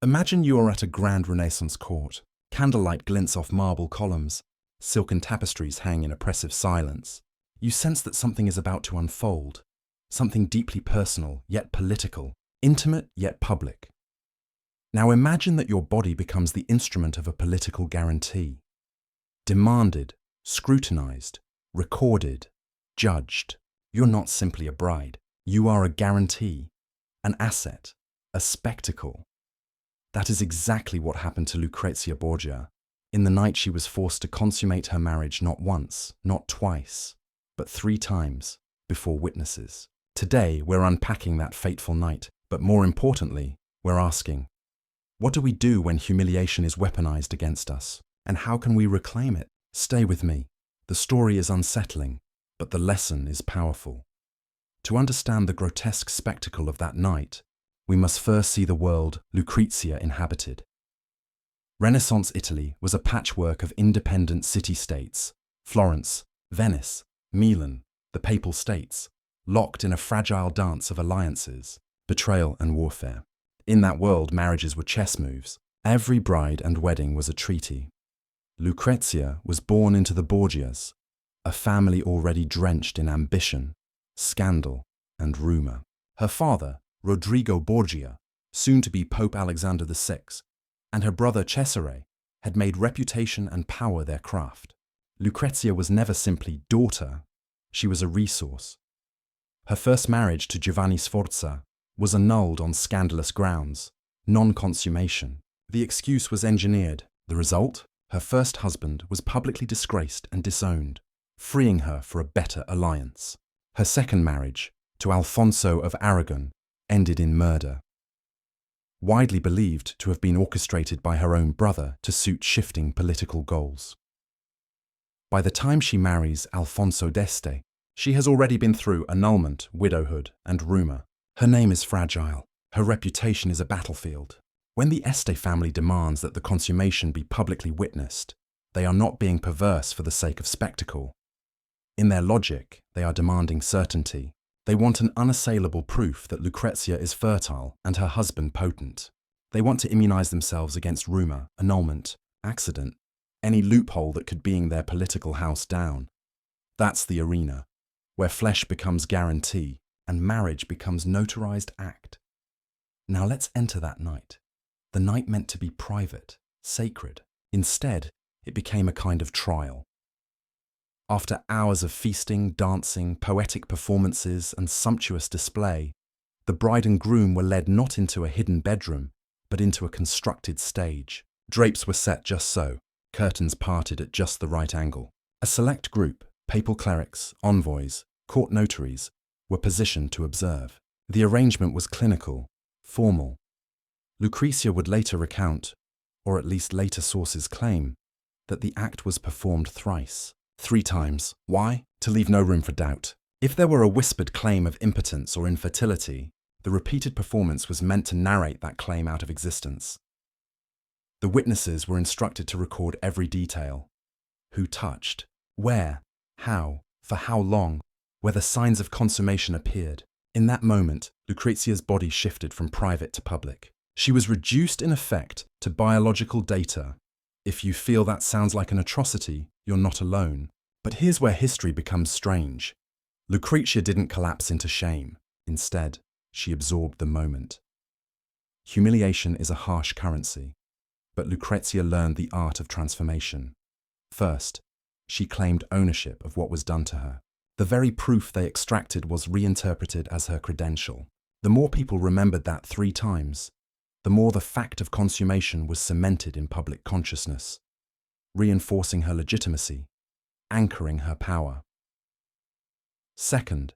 Imagine you are at a grand Renaissance court. Candlelight glints off marble columns. Silken tapestries hang in oppressive silence. You sense that something is about to unfold. Something deeply personal, yet political. Intimate, yet public. Now imagine that your body becomes the instrument of a political guarantee. Demanded, scrutinized, recorded, judged. You're not simply a bride. You are a guarantee, an asset, a spectacle. That is exactly what happened to Lucrezia Borgia. In the night she was forced to consummate her marriage not once, not twice, but 3 times, before witnesses. Today, we're unpacking that fateful night, but more importantly, we're asking, what do we do when humiliation is weaponized against us? And how can we reclaim it? Stay with me. The story is unsettling, but the lesson is powerful. To understand the grotesque spectacle of that night, we must first see the world Lucrezia inhabited. Renaissance Italy was a patchwork of independent city-states: Florence, Venice, Milan, the Papal States, locked in a fragile dance of alliances, betrayal and warfare. In that world, marriages were chess moves. Every bride and wedding was a treaty. Lucrezia was born into the Borgias, a family already drenched in ambition, scandal, and rumor. Her father, Rodrigo Borgia, soon to be Pope Alexander VI, and her brother Cesare had made reputation and power their craft. Lucrezia was never simply daughter, she was a resource. Her first marriage to Giovanni Sforza was annulled on scandalous grounds, non-consummation. The excuse was engineered. The result? Her first husband was publicly disgraced and disowned, freeing her for a better alliance. Her second marriage, to Alfonso of Aragon, ended in murder. Widely believed to have been orchestrated by her own brother to suit shifting political goals. By the time she marries Alfonso d'Este, she has already been through annulment, widowhood, and rumor. Her name is fragile. Her reputation is a battlefield. When the Este family demands that the consummation be publicly witnessed, they are not being perverse for the sake of spectacle. In their logic, they are demanding certainty. They want an unassailable proof that Lucrezia is fertile and her husband potent. They want to immunize themselves against rumor, annulment, accident, any loophole that could bring their political house down. That's the arena, where flesh becomes guarantee and marriage becomes notarized act. Now let's enter that night. The night meant to be private, sacred. Instead, it became a kind of trial. After hours of feasting, dancing, poetic performances, and sumptuous display, the bride and groom were led not into a hidden bedroom, but into a constructed stage. Drapes were set just so, curtains parted at just the right angle. A select group, papal clerics, envoys, court notaries, were positioned to observe. The arrangement was clinical, formal. Lucrezia would later recount, or at least later sources claim, that the act was performed thrice. 3 times. Why? To leave no room for doubt. If there were a whispered claim of impotence or infertility, the repeated performance was meant to narrate that claim out of existence. The witnesses were instructed to record every detail: who touched, where, how, for how long, whether signs of consummation appeared. In that moment, Lucrezia's body shifted from private to public. She was reduced in effect to biological data. If you feel that sounds like an atrocity, you're not alone. But here's where history becomes strange. Lucrezia didn't collapse into shame. Instead, she absorbed the moment. Humiliation is a harsh currency, but Lucrezia learned the art of transformation. First, she claimed ownership of what was done to her. The very proof they extracted was reinterpreted as her credential. The more people remembered that 3 times, the more the fact of consummation was cemented in public consciousness, reinforcing her legitimacy, anchoring her power. Second,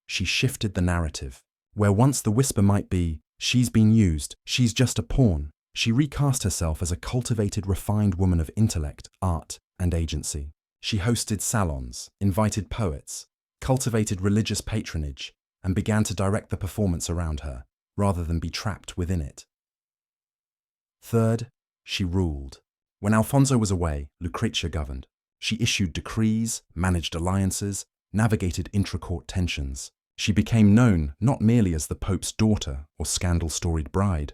she shifted the narrative. Where once the whisper might be, she's been used, she's just a pawn, she recast herself as a cultivated, refined woman of intellect, art, and agency. She hosted salons, invited poets, cultivated religious patronage, and began to direct the performance around her, rather than be trapped within it. Third, she ruled. When Alfonso was away, Lucrezia governed. She issued decrees, managed alliances, navigated intra-court tensions. She became known not merely as the Pope's daughter or scandal-storied bride,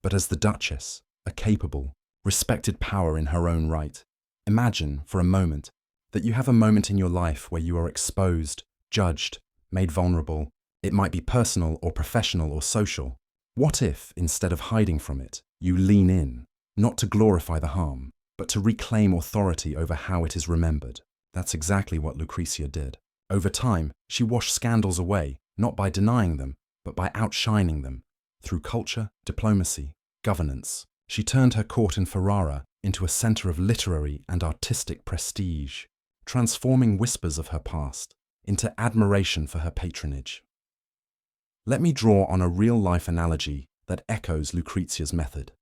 but as the Duchess, a capable, respected power in her own right. Imagine, for a moment, that you have a moment in your life where you are exposed, judged, made vulnerable. It might be personal or professional or social. What if, instead of hiding from it, you lean in, not to glorify the harm, but to reclaim authority over how it is remembered? That's exactly what Lucrezia did. Over time, she washed scandals away, not by denying them, but by outshining them. Through culture, diplomacy, governance, she turned her court in Ferrara into a centre of literary and artistic prestige, transforming whispers of her past into admiration for her patronage. Let me draw on a real-life analogy that echoes Lucrezia's method.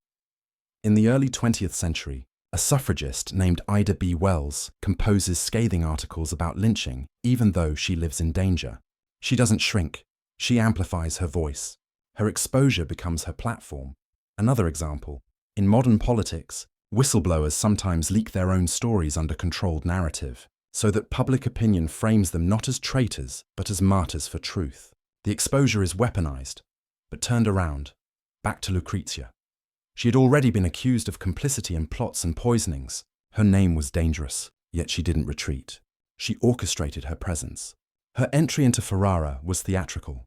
In the early 20th century, a suffragist named Ida B. Wells composes scathing articles about lynching even though she lives in danger. She doesn't shrink. She amplifies her voice. Her exposure becomes her platform. Another example, in modern politics, whistleblowers sometimes leak their own stories under controlled narrative, so that public opinion frames them not as traitors, but as martyrs for truth. The exposure is weaponized, but turned around, back to Lucrezia. She had already been accused of complicity in plots and poisonings. Her name was dangerous, yet she didn't retreat. She orchestrated her presence. Her entry into Ferrara was theatrical.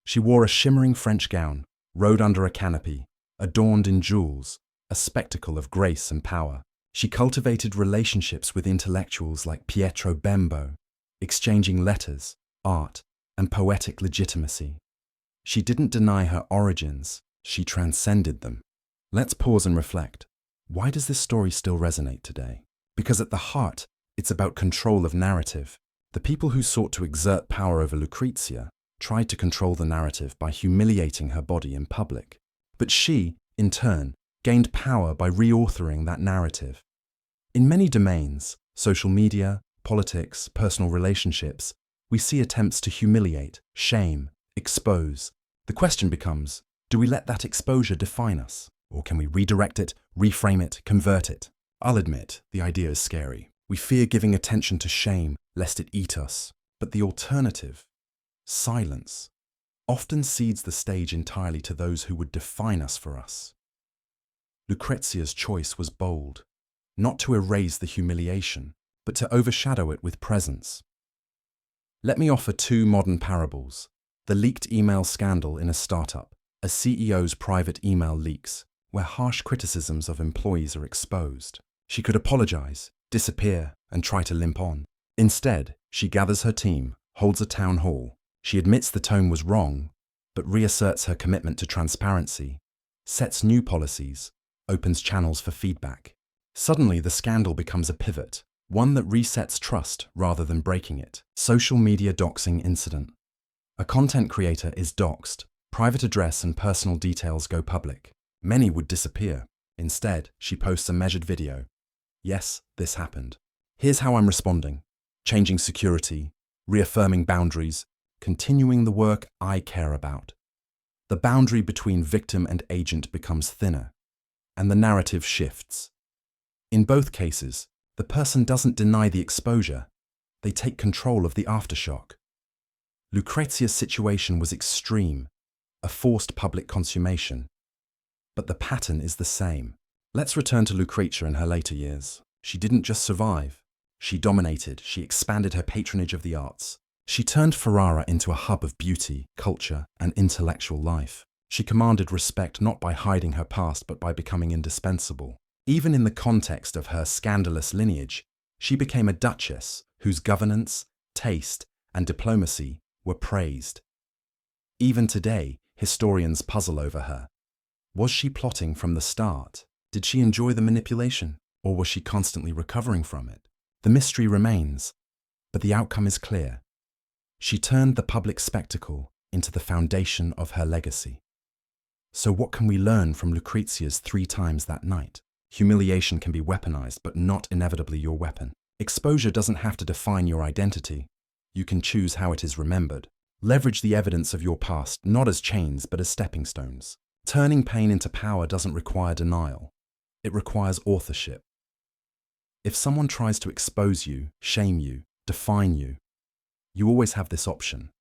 She wore a shimmering French gown, rode under a canopy, adorned in jewels, a spectacle of grace and power. She cultivated relationships with intellectuals like Pietro Bembo, exchanging letters, art, and poetic legitimacy. She didn't deny her origins, she transcended them. Let's pause and reflect. Why does this story still resonate today? Because at the heart, it's about control of narrative. The people who sought to exert power over Lucrezia tried to control the narrative by humiliating her body in public. But she, in turn, gained power by reauthoring that narrative. In many domains, social media, politics, personal relationships, we see attempts to humiliate, shame, expose. The question becomes, do we let that exposure define us? Or can we redirect it, reframe it, convert it? I'll admit, the idea is scary. We fear giving attention to shame, lest it eat us. But the alternative, silence, often cedes the stage entirely to those who would define us for us. Lucrezia's choice was bold, not to erase the humiliation, but to overshadow it with presence. Let me offer two modern parables: the leaked email scandal in a startup, a CEO's private email leaks, where harsh criticisms of employees are exposed. She could apologize, disappear, and try to limp on. Instead, she gathers her team, holds a town hall. She admits the tone was wrong, but reasserts her commitment to transparency, sets new policies, opens channels for feedback. Suddenly, the scandal becomes a pivot, one that resets trust rather than breaking it. Social media doxing incident. A content creator is doxed. Private address and personal details go public. Many would disappear. Instead, she posts a measured video. Yes, this happened. Here's how I'm responding. Changing security, reaffirming boundaries, continuing the work I care about. The boundary between victim and agent becomes thinner, and the narrative shifts. In both cases, the person doesn't deny the exposure. They take control of the aftershock. Lucrezia's situation was extreme, a forced public consummation. But the pattern is the same. Let's return to Lucrezia in her later years. She didn't just survive. She dominated, she expanded her patronage of the arts. She turned Ferrara into a hub of beauty, culture, and intellectual life. She commanded respect not by hiding her past, but by becoming indispensable. Even in the context of her scandalous lineage, she became a duchess whose governance, taste, and diplomacy were praised. Even today, historians puzzle over her. Was she plotting from the start? Did she enjoy the manipulation? Or was she constantly recovering from it? The mystery remains, but the outcome is clear. She turned the public spectacle into the foundation of her legacy. So what can we learn from Lucrezia's 3 times that night? Humiliation can be weaponized, but not inevitably your weapon. Exposure doesn't have to define your identity. You can choose how it is remembered. Leverage the evidence of your past, not as chains, but as stepping stones. Turning pain into power doesn't require denial. It requires authorship. If someone tries to expose you, shame you, define you, you always have this option.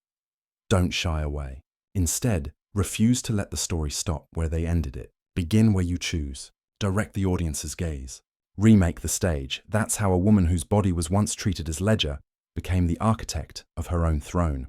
Don't shy away. Instead, refuse to let the story stop where they ended it. Begin where you choose. Direct the audience's gaze. Remake the stage. That's how a woman whose body was once treated as ledger became the architect of her own throne.